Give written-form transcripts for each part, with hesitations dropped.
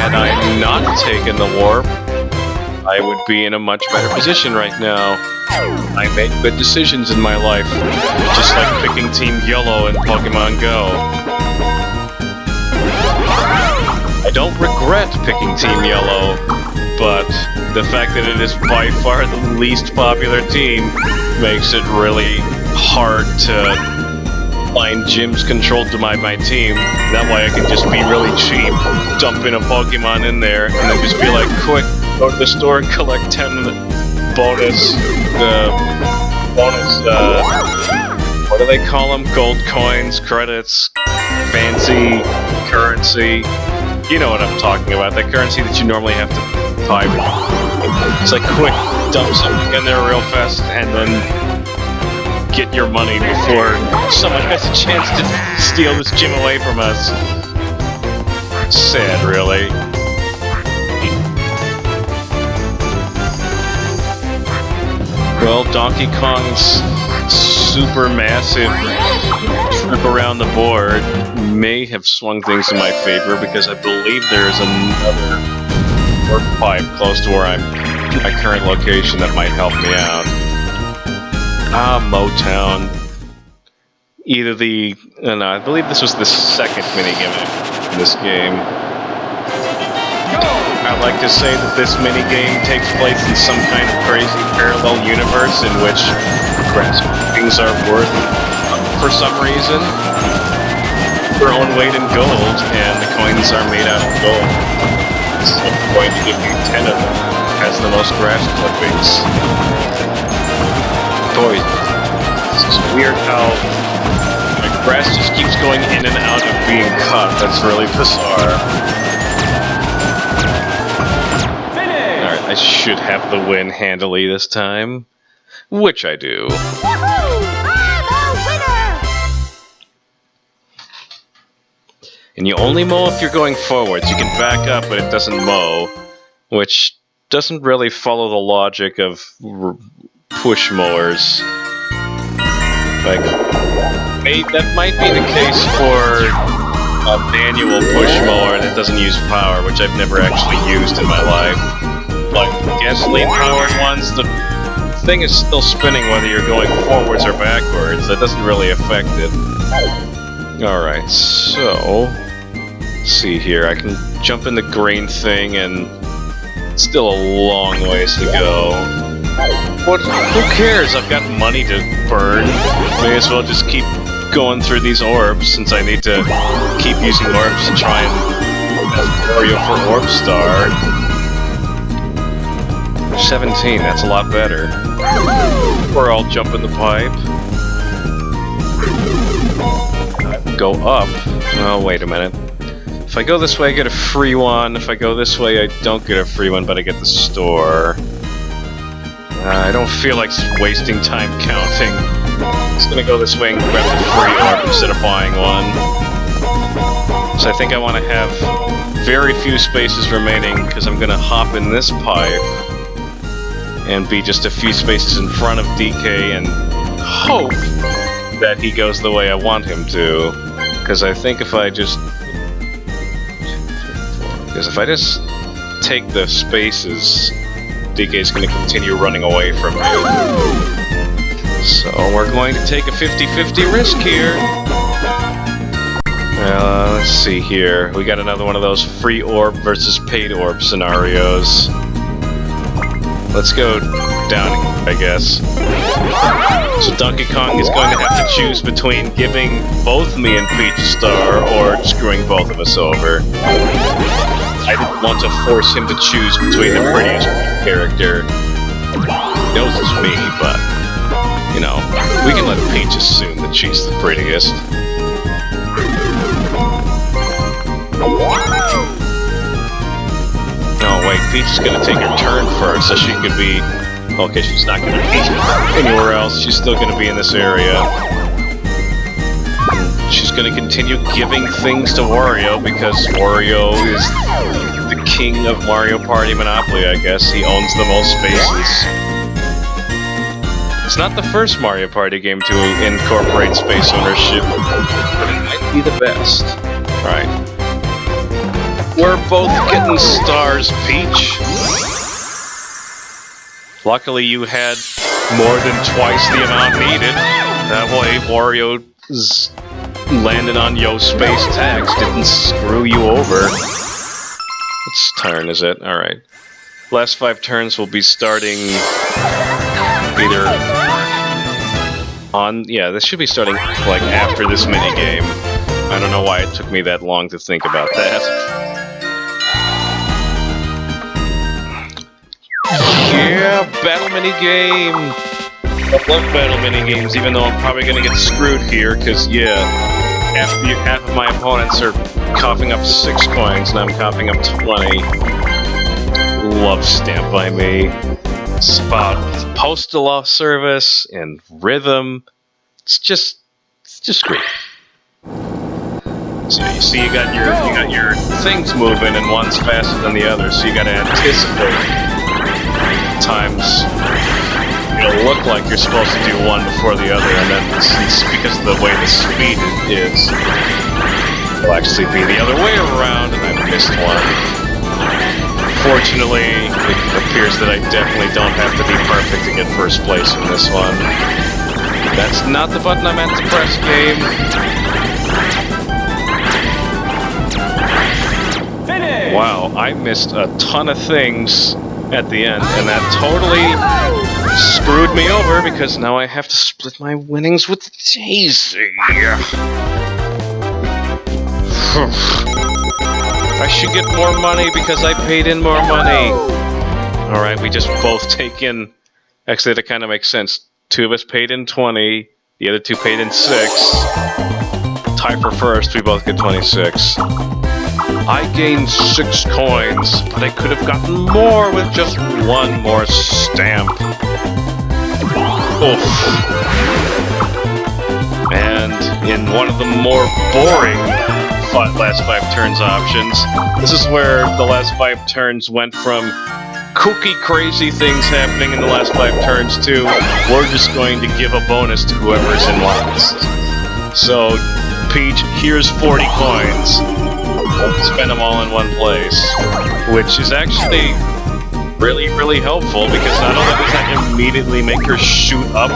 had I not taken the warp, I would be in a much better position right now. I made good decisions in my life, just like picking Team Yellow in Pokemon Go. I don't regret picking Team Yellow, but the fact that it is by far the least popular team makes it really hard to find gyms controlled to my team. That way I can just be really cheap, dump in a Pokemon in there, and then just be like, quick, go to the store and collect 10 bonus, what do they call them? Gold coins, credits, fancy currency. You know what I'm talking about, that currency that you normally have to buy. It's like, quick, dump something in there real fast, and then get your money before someone has a chance to steal this gym away from us. Sad, really. Well, Donkey Kong's super massive trip around the board may have swung things in my favor, because I believe there's another work pipe close to where my current location that might help me out. Motown. Either no, I believe this was the second minigame in this game. I'd like to say that this minigame takes place in some kind of crazy parallel universe in which grass things are worth, for some reason, their own weight in gold, and the coins are made out of gold. So I'm going to give you 10 of them. Has the most grass clippings. Boy, this is weird how the grass just keeps going in and out of being cut. That's really bizarre. Alright, I should have the win handily this time. Which I do. Woohoo! I'm a winner! And you only mow if you're going forwards. You can back up, but it doesn't mow. Which doesn't really follow the logic of push mowers. Like, that might be the case for a manual push mower that doesn't use power, which I've never actually used in my life. Like, gasoline-powered ones, the thing is still spinning whether you're going forwards or backwards. That doesn't really affect it. Alright, so... let's see here. I can jump in the green thing, and it's still a long ways to go. What? Who cares? I've got money to burn. May as well just keep going through these orbs, since I need to keep using orbs to try and Mario for Orb Star. 17, that's a lot better. Or I'll jump in the pipe. Go up. Oh, wait a minute. If I go this way, I get a free one. If I go this way, I don't get a free one, but I get the store. I don't feel like wasting time counting. I'm just gonna go this way and grab the free orb instead of buying one. So I think I want to have very few spaces remaining, because I'm gonna hop in this pipe and be just a few spaces in front of DK and hope that he goes the way I want him to. Because I think if I just take the spaces, DK's going to continue running away from me. So we're going to take a 50-50 risk here. Let's see here. We got another one of those free orb versus paid orb scenarios. Let's go down here, I guess. So Donkey Kong is going to have to choose between giving both me and Peach a star or screwing both of us over. I didn't want to force him to choose between the prettiest character. He knows it's me, but, you know, we can let Peach assume that she's the prettiest. Oh wait, Peach is gonna take her turn first, so she could be... okay, she's not gonna be anywhere else, she's still gonna be in this area. She's gonna continue giving things to Wario, because Wario is the king of Mario Party Monopoly, I guess. He owns the most spaces. It's not the first Mario Party game to incorporate space ownership, but it might be the best. Right. We're both getting stars, Peach. Luckily, you had more than twice the amount needed. That way, Wario's landing on Yo Space Tax didn't screw you over. What's turn is it? Alright. Last 5 turns will be starting either on... Yeah, this should be starting like after this minigame. I don't know why it took me that long to think about that. Yeah, battle minigame! I love battle minigames, even though I'm probably gonna get screwed here, because, yeah, half of my opponents are coughing up 6 coins, and I'm coughing up 20. Love Stamp by Me. It's about postal service and rhythm. It's just great. So you see, you got your things moving, and one's faster than the other, so you gotta anticipate. Times it'll look like you're supposed to do one before the other, and then it's because of the way the speed is, it'll actually be the other way around, and I missed one. Fortunately, it appears that I definitely don't have to be perfect to get first place in this one. That's not the button I meant to press, game. Finish! Wow, I missed a ton of things at the end, and that totally screwed me over because now I have to split my winnings with Daisy. I should get more money because I paid in more money. Alright, we just both take in... Actually, that kind of makes sense. 2 of us paid in 20, the other 2 paid in 6. Tie for first, we both get 26. I gained 6 coins, but I could have gotten more with just 1 more stamp. Oof. And in one of the more boring last 5 turns options, this is where the last 5 turns went from kooky, crazy things happening in the last 5 turns to we're just going to give a bonus to whoever's in last. So, Peach, here's 40 coins. Spend them all in one place, which is actually really, really helpful because not only does that immediately make her shoot up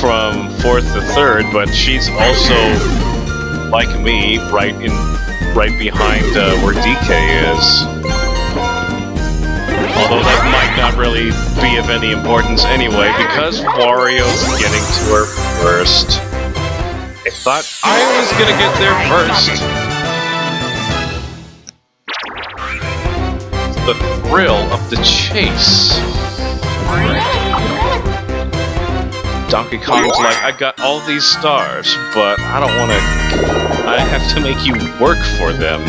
from 4th to 3rd, but she's also, like me, right behind where DK is. Although that might not really be of any importance anyway, because Wario's getting to her first. I thought I was gonna get there first. The thrill of the chase. Donkey Kong's like, I got all these stars, but I don't want to... I have to make you work for them.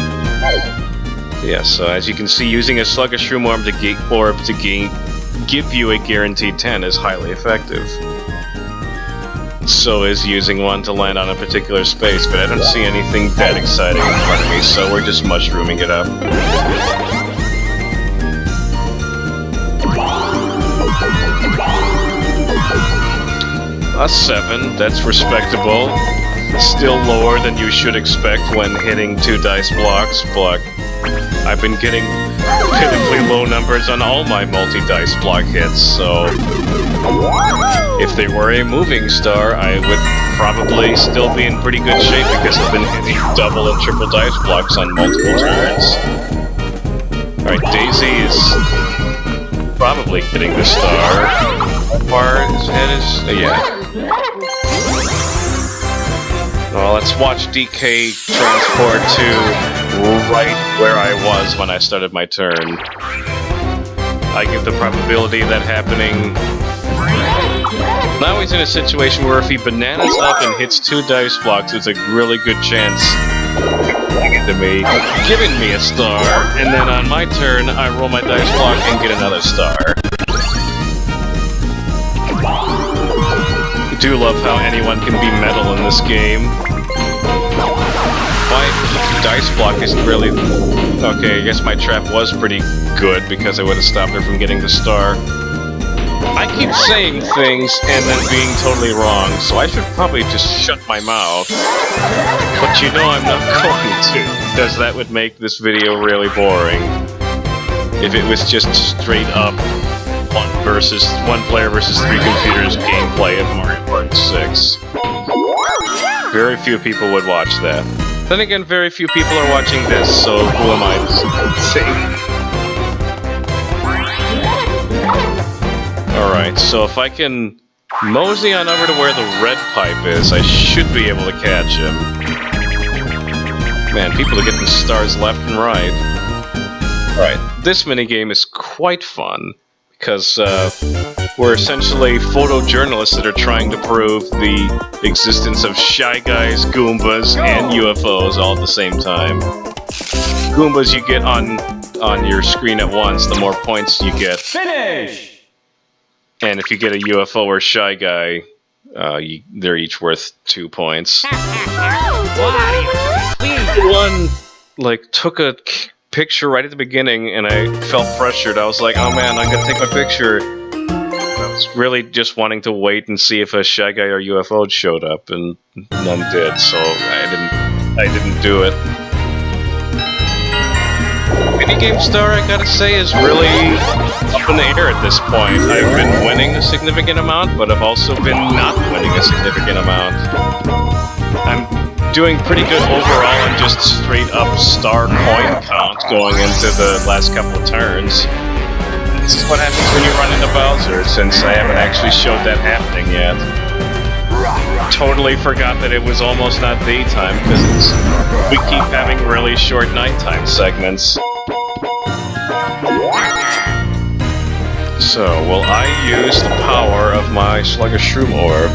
Yeah, so as you can see, using a sluggish room orb to give you a guaranteed 10 is highly effective. So is using one to land on a particular space, but I don't see anything that exciting in front of me, so we're just mushrooming it up. A 7, that's respectable. Still lower than you should expect when hitting 2 dice blocks, but I've been getting pitifully low numbers on all my multi-dice block hits, so if they were a moving star, I would probably still be in pretty good shape because I've been hitting double and triple dice blocks on multiple turns. Alright, Daisy is probably hitting the star. How far his head is? Yeah. Well, let's watch DK transport to right where I was when I started my turn. I give the probability of that happening. Now he's in a situation where if he bananas up and hits 2 dice blocks, there's a really good chance to me, giving me a star, and then on my turn, I roll my dice block and get another star. I do love how anyone can be metal in this game. My dice block isn't really... Okay, I guess my trap was pretty good because I would have stopped her from getting the star. I keep saying things and then being totally wrong, so I should probably just shut my mouth. But you know I'm not going to, because that would make this video really boring. If it was just straight up one player versus 3 computers gameplay of Mario Party 6. Very few people would watch that. Then again, very few people are watching this, so who am I to say? Alright, so if I can mosey on over to where the red pipe is, I should be able to catch him. Man, people are getting stars left and right. Alright, this minigame is quite fun, because we're essentially photojournalists that are trying to prove the existence of Shy Guys, Goombas, and UFOs all at the same time. Goombas you get on your screen at once, the more points you get. Finish! And if you get a UFO or Shy Guy, they're each worth 2 points. One, like, took a picture right at the beginning, and I felt pressured. I was like, oh man, I gotta take my picture. I was really just wanting to wait and see if a Shy Guy or UFO showed up, and none did, so I didn't do it. Minigame Star, I gotta say, is really up in the air at this point. I've been winning a significant amount, but I've also been not winning a significant amount. I'm doing pretty good overall in just straight up star coin count going into the last couple of turns. This is what happens when you run into Bowser, since I haven't actually showed that happening yet. Totally forgot that it was almost not daytime, because we keep having really short nighttime segments. So, will I use the power of my Sluggish Shroom Orb?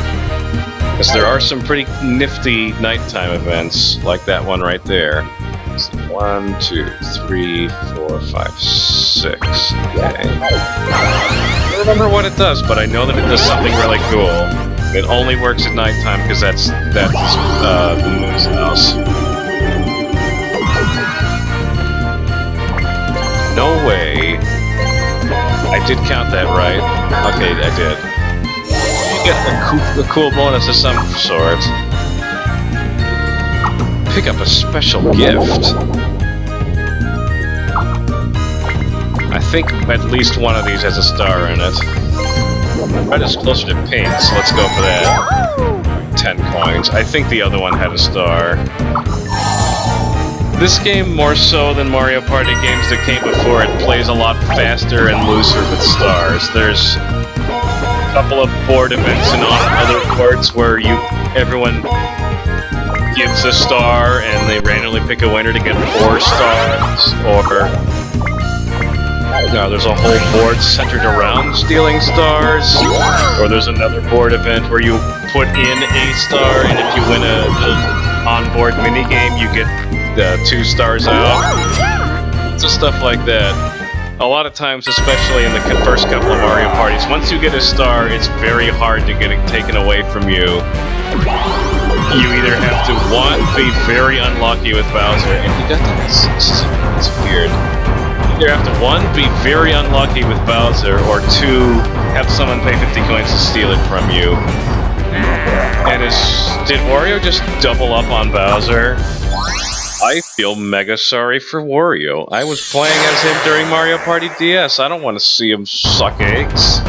Because there are some pretty nifty nighttime events, like that one right there. So 1, 2, 3, 4, 5, 6. Okay. I don't remember what it does, but I know that it does something really cool. It only works at nighttime because that's the Moon's house. No way. I did count that right. Okay, I did. You get a cool bonus of some sort. Pick up a special gift. I think at least one of these has a star in it. Red is closer to pink, so let's go for that. 10 coins. I think the other one had a star. This game, more so than Mario Party games that came before it, plays a lot faster and looser with stars. There's a couple of board events and on other boards where everyone gives a star and they randomly pick a winner to get 4 stars, or there's a whole board centered around stealing stars, or there's another board event where you put in a star, and if you win a on-board minigame, you get 2 stars out. So stuff like that. A lot of times, especially in the first couple of Mario parties, once you get a star, it's very hard to get it taken away from you. You either have to, 1, be very unlucky with Bowser, and you got that, it's weird. You either have to, 1, be very unlucky with Bowser, or 2, have someone pay 50 coins to steal it from you. And did Wario just double up on Bowser? I feel mega sorry for Wario. I was playing as him during Mario Party DS. I don't want to see him suck eggs.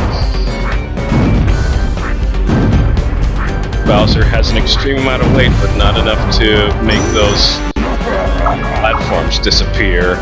Bowser has an extreme amount of weight, but not enough to make those platforms disappear.